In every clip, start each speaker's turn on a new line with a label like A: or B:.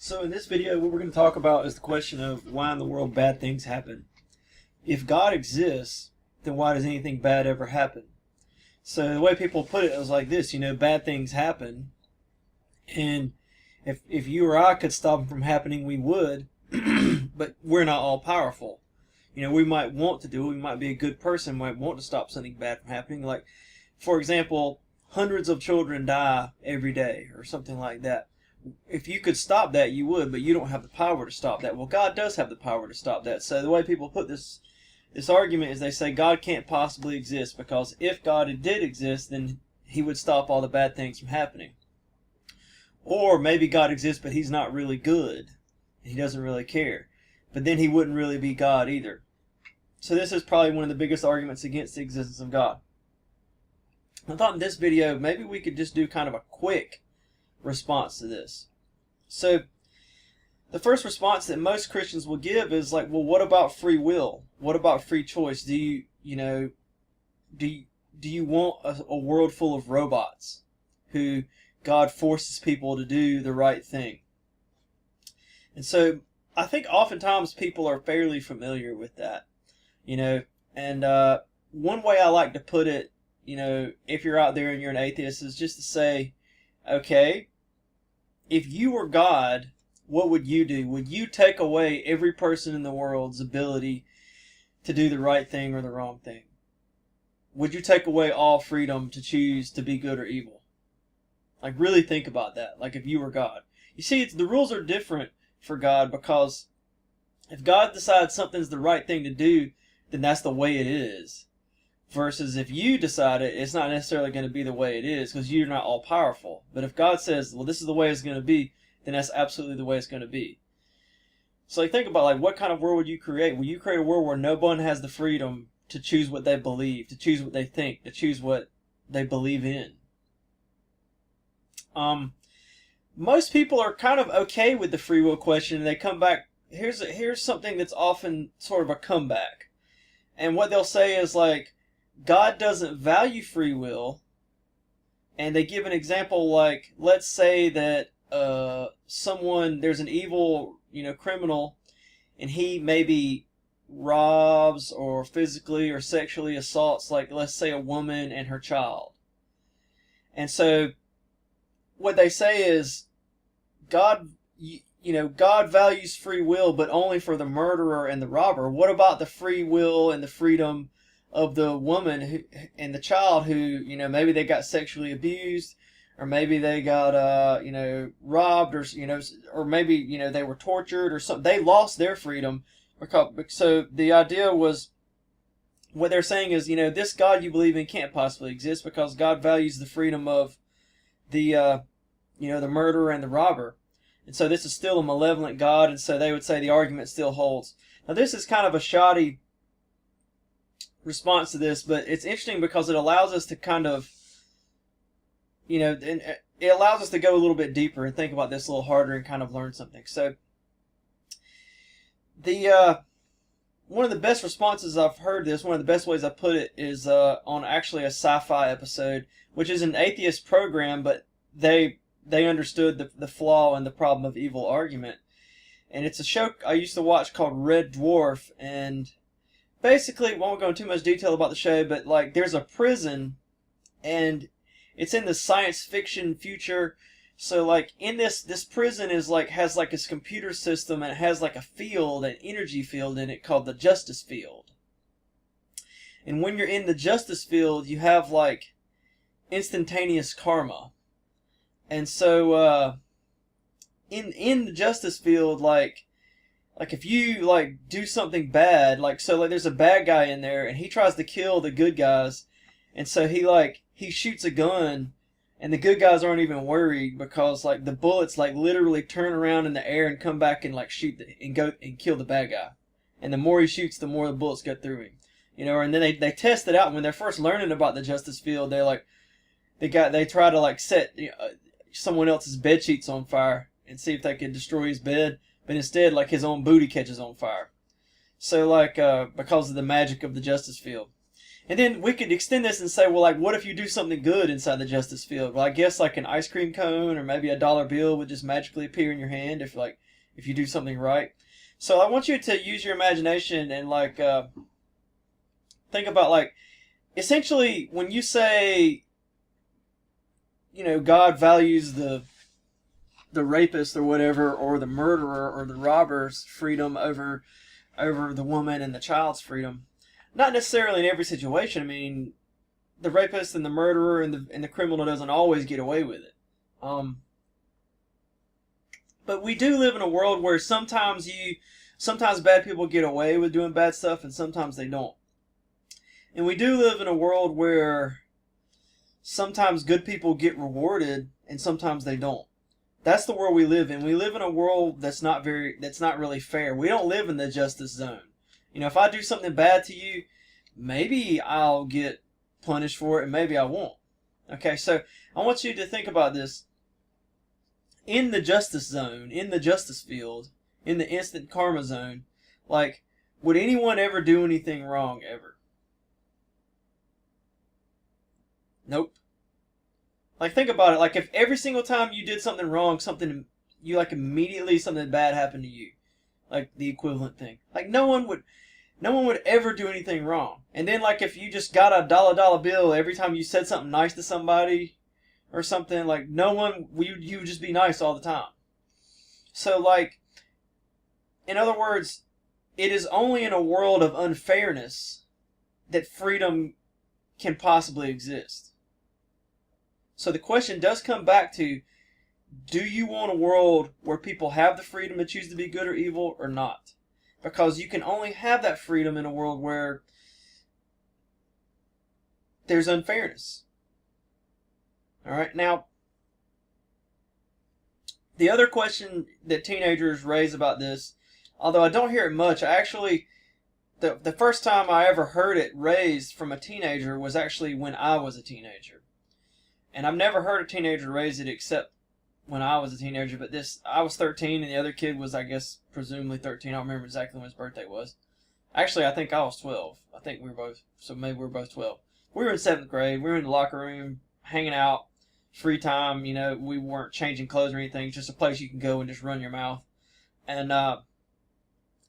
A: So in this video, what we're going to talk about is the question of why in the world bad things happen. If God exists, then why does anything bad ever happen? So the way people put it is like this, bad things happen, and if you or I could stop them from happening, we would, but we're not all powerful. We might want to do it, we might be a good person, might want to stop something bad from happening, like, for example, hundreds of children die every day, or something like that. If you could stop that, you would, but you don't have the power to stop that. Well, God does have the power to stop that. So the way people put this argument is they say God can't possibly exist, because if God did exist, then he would stop all the bad things from happening. Or maybe God exists, but he's not really good. He doesn't really care. But then he wouldn't really be God either. So this is probably one of the biggest arguments against the existence of God. I thought in this video, maybe we could just do kind of a quick response to this. So the first response that most Christians will give is like, well, what about free will? What about free choice? Do you want a world full of robots who God forces people to do the right thing? And so I think oftentimes people are fairly familiar with that, and one way I like to put it, if you're out there and you're an atheist, is just to say, okay, if you were God, what would you do? Would you take away every person in the world's ability to do the right thing or the wrong thing? Would you take away all freedom to choose to be good or evil? Like, really think about that, like if you were God. You see, the rules are different for God, because if God decides something's the right thing to do, then that's the way it is. Versus if you decide it, it's not necessarily going to be the way it is, because you're not all powerful. But if God says, well, this is the way it's going to be, then that's absolutely the way it's going to be. So think about, what kind of world would you create? Will you create a world where no one has the freedom to choose what they believe, to choose what they think, to choose what they believe in? Most people are kind of okay with the free will question, and they come back. Here's something that's often sort of a comeback. And what they'll say is like, God doesn't value free will, and they give an example like, let's say that there's an evil, criminal, and he maybe robs or physically or sexually assaults, like, let's say, a woman and her child. And so what they say is, God values free will, but only for the murderer and the robber. What about the free will and the freedom of the woman and the child who, maybe they got sexually abused, or maybe they got, robbed, or maybe, they were tortured or something. They lost their freedom. So the idea was, what they're saying is, this God you believe in can't possibly exist, because God values the freedom of the murderer and the robber. And so this is still a malevolent God, and so they would say the argument still holds. Now this is kind of a shoddy response to this, but it's interesting because it allows us to kind of, it allows us to go a little bit deeper and think about this a little harder and kind of learn something. So one of the best responses I've heard this, one of the best ways I put it, is on actually a sci-fi episode, which is an atheist program, but they understood the flaw and the problem of evil argument. And it's a show I used to watch called Red Dwarf, and basically, won't go into too much detail about the show, but there's a prison, and it's in the science fiction future. So in this prison is has this computer system, and it has a field, an energy field in it called the justice field. And when you're in the justice field, you have instantaneous karma. And so in the justice field, if you do something bad, there's a bad guy in there, and he tries to kill the good guys, and so he shoots a gun, and the good guys aren't even worried, because the bullets literally turn around in the air and come back and shoot and go and kill the bad guy. And the more he shoots, the more the bullets go through him. And then they test it out. When they're first learning about the justice field, they try to set someone else's bed sheets on fire and see if they can destroy his bed, but instead his own booty catches on fire. So because of the magic of the justice field. And then we could extend this and say, well, like, what if you do something good inside the justice field? Well, I guess like an ice cream cone or maybe a dollar bill would just magically appear in your hand if you do something right. So I want you to use your imagination and like think about like essentially when you say, God values the rapist or whatever, or the murderer or the robber's freedom over the woman and the child's freedom. Not necessarily in every situation. I mean, the rapist and the murderer and the criminal doesn't always get away with it. But we do live in a world where sometimes bad people get away with doing bad stuff and sometimes they don't. And we do live in a world where sometimes good people get rewarded and sometimes they don't. That's the world we live in. We live in a world that's not really fair. We don't live in the justice zone. If I do something bad to you, maybe I'll get punished for it and maybe I won't. Okay, so I want you to think about this. In the justice zone, in the justice field, in the instant karma zone, like, would anyone ever do anything wrong ever? Nope. Like, think about it. Like, if every single time you did something wrong, immediately something bad happened to you. Like, the equivalent thing. Like, no one would ever do anything wrong. And then, like, if you just got a dollar bill every time you said something nice to somebody or something, like, you would just be nice all the time. So, like, in other words, it is only in a world of unfairness that freedom can possibly exist. So the question does come back to, do you want a world where people have the freedom to choose to be good or evil or not? Because you can only have that freedom in a world where there's unfairness. Alright, now, the other question that teenagers raise about this, although I don't hear it much, the first time I ever heard it raised from a teenager was actually when I was a teenager. And I've never heard a teenager raise it except when I was a teenager, but I was 13 and the other kid was, I guess, presumably 13. I don't remember exactly when his birthday was. Actually, I think I was 12. I think maybe we were both 12. We were in 7th grade. We were in the locker room, hanging out, free time. We weren't changing clothes or anything, just a place you can go and just run your mouth. And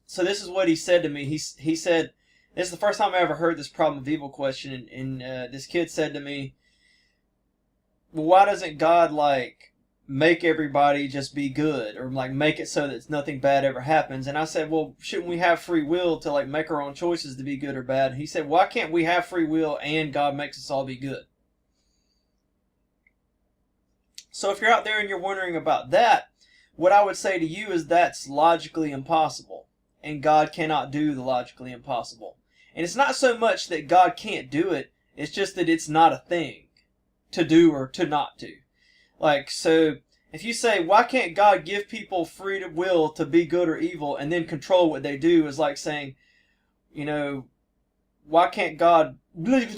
A: so this is what he said to me. He said, this is the first time I ever heard this problem of evil question, and this kid said to me, well, why doesn't God, like, make everybody just be good, or like make it so that nothing bad ever happens? And I said, well, shouldn't we have free will to like make our own choices to be good or bad? And he said, why can't we have free will and God makes us all be good? So if you're out there and you're wondering about that, what I would say to you is that's logically impossible, and God cannot do the logically impossible. And it's not so much that God can't do it, it's just that it's not a thing to do or to not do. Like, so if you say, why can't God give people free will to be good or evil and then control what they do, is like saying, why can't God, like,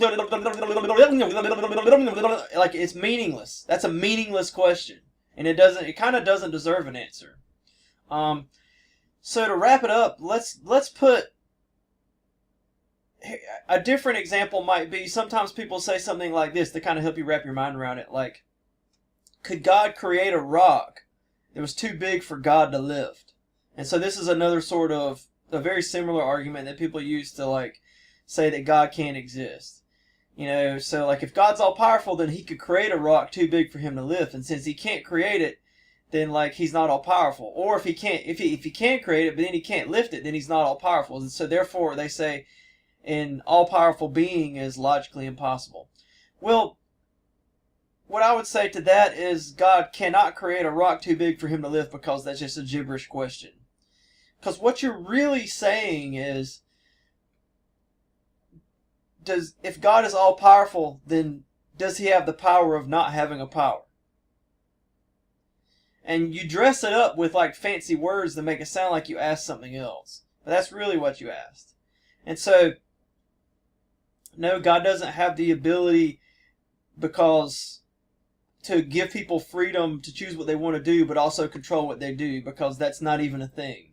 A: it's meaningless. That's a meaningless question. And it kind of doesn't deserve an answer. So to wrap it up, let's put a different example. Might be, sometimes people say something like this to kind of help you wrap your mind around it. Like, could God create a rock that was too big for God to lift? And so this is another sort of a very similar argument that people use to like say that God can't exist. So like if God's all powerful, then he could create a rock too big for him to lift. And since he can't create it, then like he's not all powerful. Or if he can create it, but then he can't lift it, then he's not all powerful. And so therefore they say an all-powerful being is logically impossible. Well, what I would say to that is God cannot create a rock too big for him to lift, because that's just a gibberish question. Because what you're really saying is, if God is all-powerful, then does he have the power of not having a power? And you dress it up with like fancy words to make it sound like you asked something else. But that's really what you asked. And so, no, God doesn't have the ability to give people freedom to choose what they want to do, but also control what they do, because that's not even a thing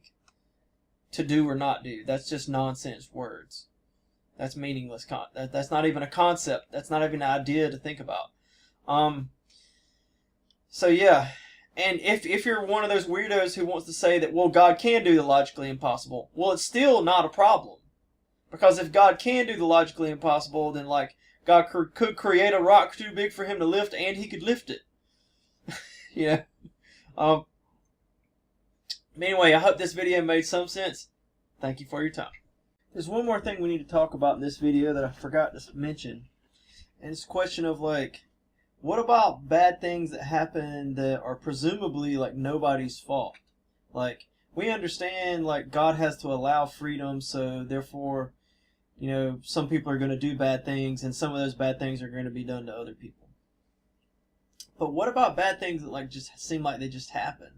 A: to do or not do. That's just nonsense words. That's meaningless. That's not even a concept. That's not even an idea to think about. So yeah, and if you're one of those weirdos who wants to say that, well, God can do the logically impossible, well, it's still not a problem. Because if God can do the logically impossible, then like God could create a rock too big for him to lift, and he could lift it. Yeah. Anyway, I hope this video made some sense. Thank you for your time. There's one more thing we need to talk about in this video that I forgot to mention. And it's a question of like, what about bad things that happen that are presumably like nobody's fault? Like, we understand like God has to allow freedom, so therefore, you know, some people are going to do bad things, and some of those bad things are going to be done to other people. But what about bad things that like just seem like they just happen?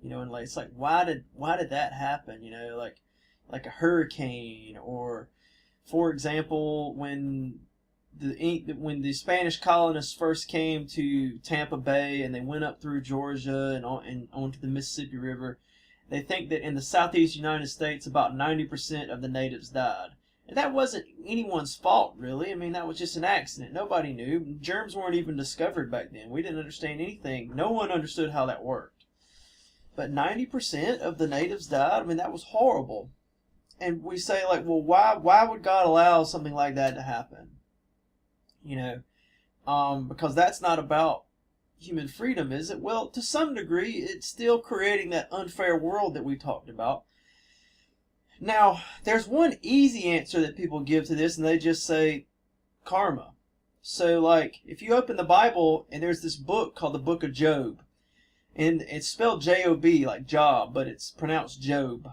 A: You know, and like it's like why did that happen? You know, like a hurricane, or for example, when the Spanish colonists first came to Tampa Bay and they went up through Georgia and onto the Mississippi River, they think that in the southeast United States about 90% of the natives died. And that wasn't anyone's fault, really. I mean, that was just an accident. Nobody knew. Germs weren't even discovered back then. We didn't understand anything. No one understood how that worked. But 90% of the natives died. I mean, that was horrible. And we say, like, well, why would God allow something like that to happen? You know, because that's not about human freedom, is it? Well, to some degree, it's still creating that unfair world that we talked about. Now, there's one easy answer that people give to this, and they just say karma. So, like, if you open the Bible, and there's this book called the Book of Job, and it's spelled J-O-B, like Job, but it's pronounced Job.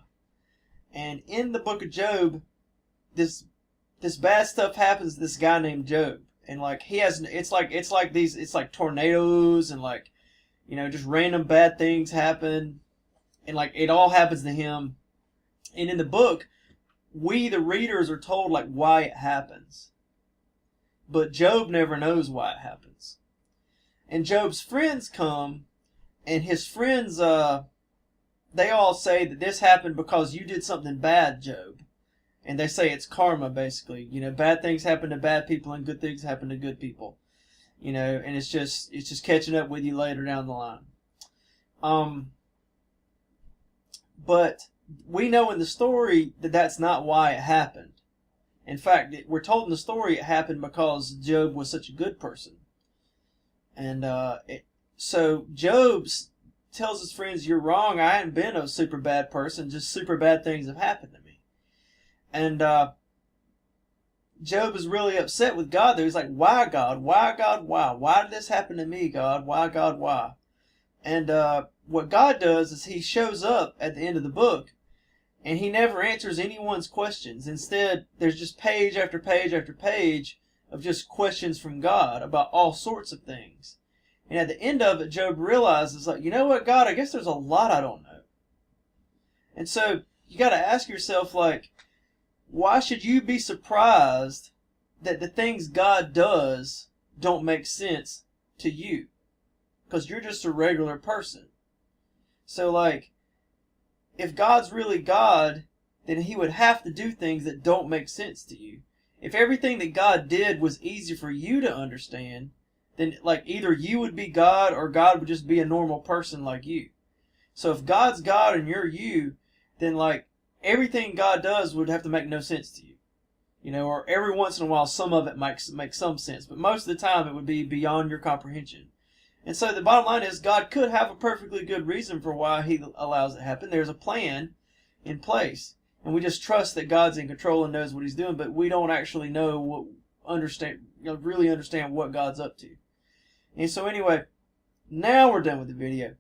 A: And in the Book of Job, this bad stuff happens to this guy named Job. And like it's like tornadoes and like, you know, just random bad things happen, and like it all happens to him. And in the book, we the readers are told like why it happens, but Job never knows why it happens. And Job's friends come, and his friends they all say that this happened because you did something bad, Job. And they say it's karma, basically. You know, bad things happen to bad people and good things happen to good people. You know, and it's just catching up with you later down the line. But we know in the story that that's not why it happened. In fact, we're told in the story it happened because Job was such a good person. And so Job tells his friends, you're wrong, I haven't been a super bad person, just super bad things have happened to me. And Job is really upset with God there. He's like, why, God? Why, God? Why? Why did this happen to me, God? Why, God? Why? And what God does is he shows up at the end of the book, and he never answers anyone's questions. Instead, there's just page after page after page of just questions from God about all sorts of things. And at the end of it, Job realizes, like, you know what, God, I guess there's a lot I don't know. And so you got to ask yourself, like, why should you be surprised that the things God does don't make sense to you? Because you're just a regular person. So, like, if God's really God, then he would have to do things that don't make sense to you. If everything that God did was easy for you to understand, then, like, either you would be God or God would just be a normal person like you. So if God's God and you're you, then, like, everything God does would have to make no sense to you. You know, or every once in a while some of it makes some sense, but most of the time it would be beyond your comprehension. And so the bottom line is God could have a perfectly good reason for why he allows it to happen. There's a plan in place, and we just trust that God's in control and knows what he's doing, but we don't actually really understand what God's up to. And so anyway, now we're done with the video.